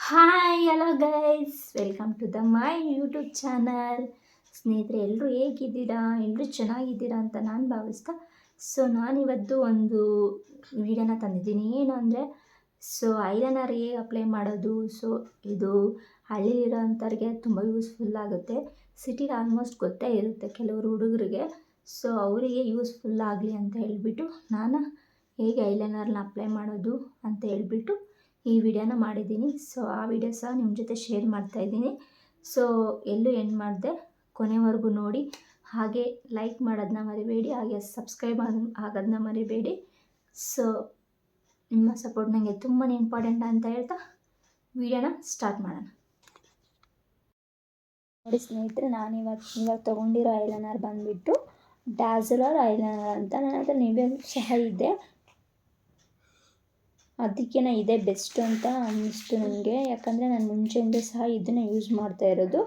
Hi hello guys, welcome to the my YouTube channel. ಸ್ನೇಹಿತರೆ, ಎಲ್ಲರೂ ಹೇಗಿದ್ದೀರಾ? ಎಲ್ಲರೂ ಚೆನ್ನಾಗಿದ್ದೀರಾ ಅಂತ ನಾನು ಭಾವಿಸ್ತಾ ನಾನಿವತ್ತು ಒಂದು ವಿಡಿಯೋನ ತಂದಿದ್ದೀನಿ. ಏನು ಅಂದರೆ ಐಲೈನರ್ ಹೇಗೆ ಅಪ್ಲೈ ಮಾಡೋದು. ಇದು ಹಳ್ಳಿಲಿರೋ ಅಂಥವ್ರಿಗೆ ತುಂಬ ಯೂಸ್ಫುಲ್ ಆಗುತ್ತೆ. ಸಿಟಿಲಿ ಆಲ್ಮೋಸ್ಟ್ ಗೊತ್ತೇ ಇರುತ್ತೆ ಕೆಲವರು ಹುಡುಗರಿಗೆ. ಅವರಿಗೆ ಯೂಸ್ಫುಲ್ ಆಗಲಿ ಅಂತ ಹೇಳಿಬಿಟ್ಟು ನಾನು ಹೇಗೆ ಐಲೈನರ್ನ ಅಪ್ಲೈ ಮಾಡೋದು ಅಂತ ಹೇಳಿಬಿಟ್ಟು ಈ ವಿಡಿಯೋನ ಮಾಡಿದ್ದೀನಿ. ಆ ವಿಡಿಯೋ ಸಹ ನಿಮ್ಮ ಜೊತೆ ಶೇರ್ ಮಾಡ್ತಾಯಿದ್ದೀನಿ. ಎಲ್ಲೂ ಎಂಡ್ ಮಾಡಿದೆ, ಕೊನೆವರೆಗೂ ನೋಡಿ. ಹಾಗೆ ಲೈಕ್ ಮಾಡೋದನ್ನ ಮರಿಬೇಡಿ, ಹಾಗೆ ಸಬ್ಸ್ಕ್ರೈಬ್ ಆಗೋದನ್ನ ಮರಿಬೇಡಿ. ನಿಮ್ಮ ಸಪೋರ್ಟ್ ನನಗೆ ತುಂಬಾ ಇಂಪಾರ್ಟೆಂಟ್ ಅಂತ ಹೇಳ್ತಾ ವಿಡಿಯೋನ ಸ್ಟಾರ್ಟ್ ಮಾಡೋಣ. ನೋಡಿ ಸ್ನೇಹಿತರೆ, ನಾನು ಇವಾಗ ತೊಗೊಂಡಿರೋ ಐಲೈನರ್ ಬಂದುಬಿಟ್ಟು ಡ್ಯಾಝಲರ್ ಐಲೈನರ್ ಅಂತ. ನನ್ನ ಹತ್ರ ನಿವಿಯ ಸಹ ಇದೆ, ಅದಕ್ಕೆ ಇದೇ ಬೆಸ್ಟ್ ಅಂತ ಅನ್ನಿಸ್ತು ನನಗೆ. ಯಾಕಂದರೆ ನಾನು ಮುಂಚೆಯಿಂದ ಸಹ ಇದನ್ನು ಯೂಸ್ ಮಾಡ್ತಾ ಇರೋದು.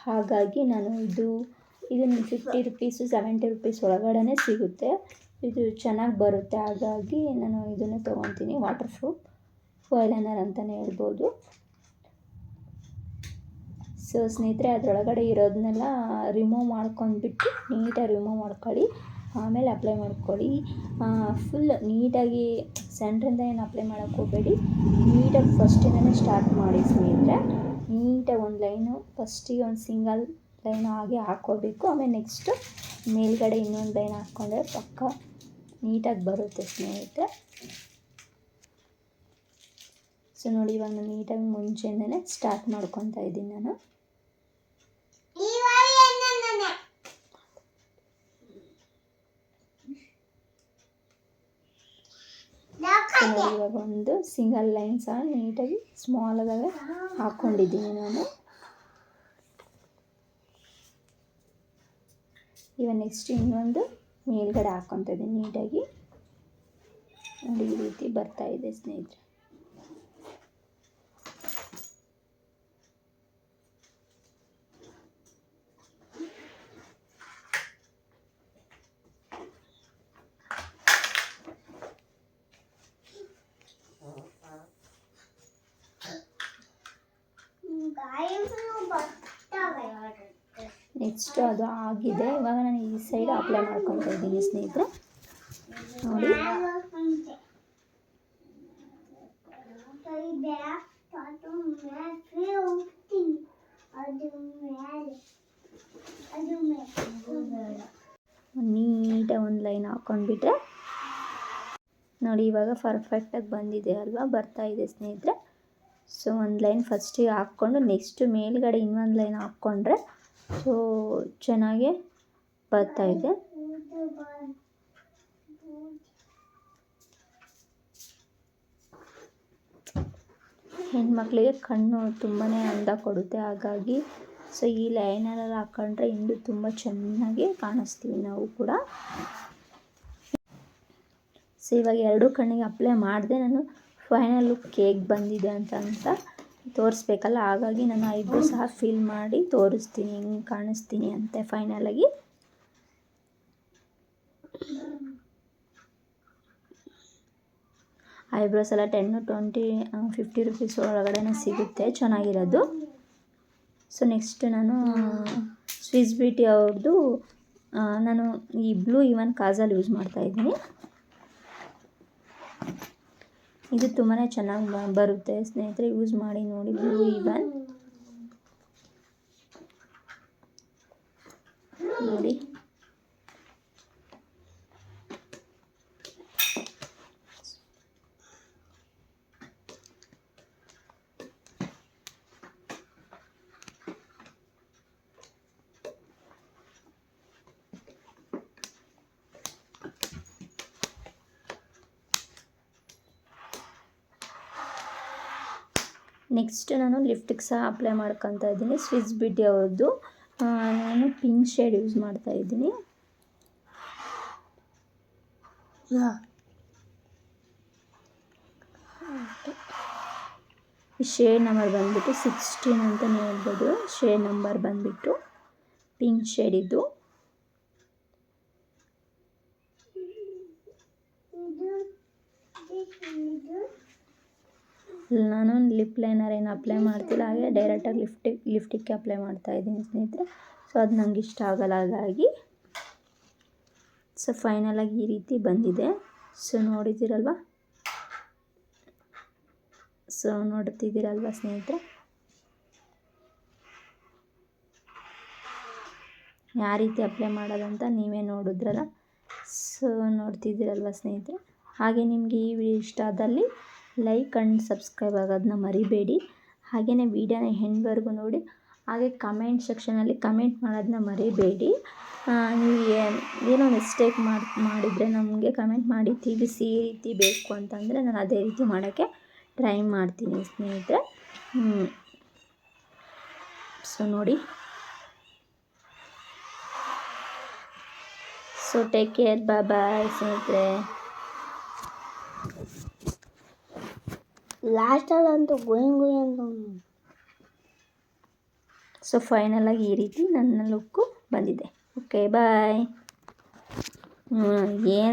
ಹಾಗಾಗಿ ನಾನು ಇದನ್ನು 50 ರುಪೀಸು 70 ರುಪೀಸ್ ಒಳಗಡೆ ಸಿಗುತ್ತೆ. ಇದು ಚೆನ್ನಾಗಿ ಬರುತ್ತೆ. ಹಾಗಾಗಿ ನಾನು ಇದನ್ನು ತೊಗೊತೀನಿ. ವಾಟರ್ ಪ್ರೂಫ್ ಐಲೈನರ್ ಅಂತಲೇ ಹೇಳ್ಬೋದು. ಸ್ನೇಹಿತರೆ, ಅದರೊಳಗಡೆ ಇರೋದನ್ನೆಲ್ಲ ರಿಮೂವ್ ಮಾಡ್ಕೊಂಡ್ಬಿಟ್ಟು ನೀಟಾಗಿ ರಿಮೂವ್ ಮಾಡ್ಕೊಳ್ಳಿ. ಆಮೇಲೆ ಅಪ್ಲೈ ಮಾಡ್ಕೊಳ್ಳಿ. ಫುಲ್ ನೀಟಾಗಿ ಸೆಂಟ್ರಿಂದ ಏನು ಅಪ್ಲೈ ಮಾಡೋಕ್ಕೆ ಹೋಗಬೇಡಿ. ನೀಟಾಗಿ ಫಸ್ಟಿಂದನೇ ಸ್ಟಾರ್ಟ್ ಮಾಡಿ ಸ್ನೇಹಿತರೆ. ನೀಟಾಗಿ ಒಂದು ಲೈನು ಫಸ್ಟಿಗೆ ಒಂದು ಸಿಂಗಲ್ ಲೈನ್ ಹಾಗೆ ಹಾಕ್ಕೋಬೇಕು. ಆಮೇಲೆ ನೆಕ್ಸ್ಟು ಮೇಲ್ಗಡೆ ಇನ್ನೊಂದು ಲೈನ್ ಹಾಕ್ಕೊಂಡ್ರೆ ಪಕ್ಕ ನೀಟಾಗಿ ಬರುತ್ತೆ ಸ್ನೇಹಿತರೆ. ನೋಡಿ, ಇವಾಗ ನಾನು ನೀಟಾಗಿ ಮುಂಚೆಯಿಂದನೇ ಸ್ಟಾರ್ಟ್ ಮಾಡ್ಕೊತಾ ಇದ್ದೀನಿ ನಾನು. ಇವಾಗ ಒಂದು ಸಿಂಗಲ್ ಲೈನ್ ಸಹ ನೀಟಾಗಿ ಸ್ಮಾಲಾಗಿ ಹಾಕ್ಕೊಂಡಿದ್ದೀನಿ ನಾನು. ಇವಾಗ ನೆಕ್ಸ್ಟ್ ಇನ್ನೊಂದು ಮೇಲ್ಗಡೆ ಹಾಕ್ಕೊತಾ ಇದ್ದೀನಿ ನೀಟಾಗಿ. ನೋಡಿ, ಈ ರೀತಿ ಬರ್ತಾ ಇದೆ ಸ್ನೇಹಿತರೆ. ನೆಕ್ಸ್ಟ್ ಅದು ಆಗಿದೆ. ಇವಾಗ ನಾನು ಈ ಸೈಡ್ ಅಪ್ಲೈ ಮಾಡ್ಕೊತಾ ಇದ್ದೀನಿ ಸ್ನೇಹಿತರೆ. ನೋಡಿ, ನೀಟಾಗಿ ಒಂದು ಲೈನ್ ಹಾಕ್ಕೊಂಡ್ಬಿಟ್ರೆ ನೋಡಿ, ಇವಾಗ ಪರ್ಫೆಕ್ಟಾಗಿ ಬಂದಿದೆ ಅಲ್ವಾ, ಬರ್ತಾ ಇದೆ ಸ್ನೇಹಿತರೆ. ಒಂದು ಲೈನ್ ಫಸ್ಟಿಗೆ ಹಾಕ್ಕೊಂಡು ನೆಕ್ಸ್ಟ್ ಮೇಲ್ಗಡೆ ಇನ್ನೊಂದು ಲೈನ್ ಹಾಕ್ಕೊಂಡ್ರೆ ಚೆನ್ನಾಗಿ ಬರ್ತಾ ಇದೆ. ಹೆಣ್ಮಕ್ಳಿಗೆ ಕಣ್ಣು ತುಂಬಾ ಅಂದ ಕೊಡುತ್ತೆ. ಹಾಗಾಗಿ ಈ ಲೈನರಲ್ಲಿ ಹಾಕ್ಕೊಂಡ್ರೆ ಇಂದು ತುಂಬ ಚೆನ್ನಾಗಿ ಕಾಣಿಸ್ತೀವಿ ನಾವು ಕೂಡ. ಇವಾಗ ಎರಡು ಕಣ್ಣಿಗೆ ಅಪ್ಲೈ ಮಾಡಿದೆ. ನಾನು ಫೈನಲ್ ಲುಕ್ ಹೇಗೆ ಬಂದಿದೆ ಅಂತ ತೋರಿಸ್ಬೇಕಲ್ಲ. ಹಾಗಾಗಿ ನಾನು ಐಬ್ರೋ ಸಹ ಫಿಲ್ ಮಾಡಿ ತೋರಿಸ್ತೀನಿ ಹೆಂಗೆ ಕಾಣಿಸ್ತೀನಿ ಅಂತ. ಫೈನಲಾಗಿ ಐಬ್ರೋಸ್ ಎಲ್ಲ 10, 20, 50 ರುಪೀಸ್ ಒಳಗಡೆ ಸಿಗುತ್ತೆ ಚೆನ್ನಾಗಿರೋದು. ನೆಕ್ಸ್ಟ್ ನಾನು ಸ್ವಿಸ್ ಬ್ಯೂಟಿ ಅವ್ರದ್ದು ನಾನು ಈ ಬ್ಲೂ ಇವನ್ ಕಾಜಲ್ ಯೂಸ್ ಮಾಡ್ತಾಯಿದ್ದೀನಿ. ಇದು ತುಂಬಾ ಚೆನ್ನಾಗಿ ಬರುತ್ತೆ ಸ್ನೇಹಿತರೆ, ಯೂಸ್ ಮಾಡಿ ನೋಡಿ. ಬ್ಲೂ ಇವನ್ ನೋಡಿ. ನೆಕ್ಸ್ಟ್ ನಾನು ಲಿಫ್ಟಿಗೆ ಸಹ ಅಪ್ಲೈ ಮಾಡ್ಕೊತಾ ಇದ್ದೀನಿ. ಸ್ವಿಸ್ ಬ್ಯೂಟಿ ಅವ್ರದ್ದು ನಾನು ಪಿಂಕ್ ಶೇಡ್ ಯೂಸ್ ಮಾಡ್ತಾ ಇದ್ದೀನಿ. ಈ ಶೇಡ್ ನಂಬರ್ ಬಂದುಬಿಟ್ಟು 16 ಅಂತಲೇ ಹೇಳ್ಬೋದು. ಶೇಡ್ ನಂಬರ್ ಬಂದುಬಿಟ್ಟು ಪಿಂಕ್ ಶೇಡ್ ಇದು. ನಾನು ಲಿಪ್ ಲೈನರ್ ಏನು ಅಪ್ಲೈ ಮಾಡ್ತಿಲ್ಲ, ಹಾಗೆ ಡೈರೆಕ್ಟಾಗಿ ಲಿಫ್ಟಿಕ್ಕೆ ಅಪ್ಲೈ ಮಾಡ್ತಾಯಿದ್ದೀನಿ ಸ್ನೇಹಿತರೆ. ಸೊ ಅದು ನಂಗೆ ಇಷ್ಟ ಆಗಲ್ಲ, ಹಾಗಾಗಿ ಸೊ ಫೈನಲಾಗಿ ಈ ರೀತಿ ಬಂದಿದೆ. ಸೊ ನೋಡ್ತಿದ್ದೀರಲ್ವ ಸ್ನೇಹಿತರೆ, ಯಾವ ರೀತಿ ಅಪ್ಲೈ ಮಾಡೋದಂತ ನೀವೇ ನೋಡಿದ್ರಲ್ಲ. ಸೊ ನೋಡ್ತಿದ್ದೀರಲ್ವ ಸ್ನೇಹಿತರೆ. ಹಾಗೆ ನಿಮಗೆ ಈ ವಿಡಿಯೋ ಇಷ್ಟ ಆದಲ್ಲಿ ಲೈಕ್ ಆ್ಯಂಡ್ ಸಬ್ಸ್ಕ್ರೈಬ್ ಆಗೋದನ್ನ ಮರಿಬೇಡಿ. ಹಾಗೆಯೇ ವಿಡಿಯೋನ ಎಂಡ್ವರೆಗೂ ನೋಡಿ. ಹಾಗೆ ಕಮೆಂಟ್ ಸೆಕ್ಷನಲ್ಲಿ ಕಮೆಂಟ್ ಮಾಡೋದನ್ನ ಮರಿಬೇಡಿ. ನೀವು ಏನೋ ಮಿಸ್ಟೇಕ್ ಮಾಡಿದರೆ ನಮಗೆ ಕಮೆಂಟ್ ಮಾಡಿ ತಿಳಿಸಿ, ಈ ರೀತಿ ಬೇಕು ಅಂತಂದರೆ ನಾನು ಅದೇ ರೀತಿ ಮಾಡೋಕ್ಕೆ ಟ್ರೈ ಮಾಡ್ತೀನಿ ಸ್ನೇಹಿತರೆ. ಸೊ ನೋಡಿ. ಸೊ ಟೇಕ್ ಕೇರ್, ಬಾಯ್ ಸ್ನೇಹಿತರೆ. ಲಾಸ್ಟಲ್ಲಂತೂ ಗುಯ್ ಅಂತ. ಸೊ ಫೈನಲಾಗಿ ಈ ರೀತಿ ನನ್ನ ಲುಕ್ಕು ಬಂದಿದೆ. Okay bye. ಏನು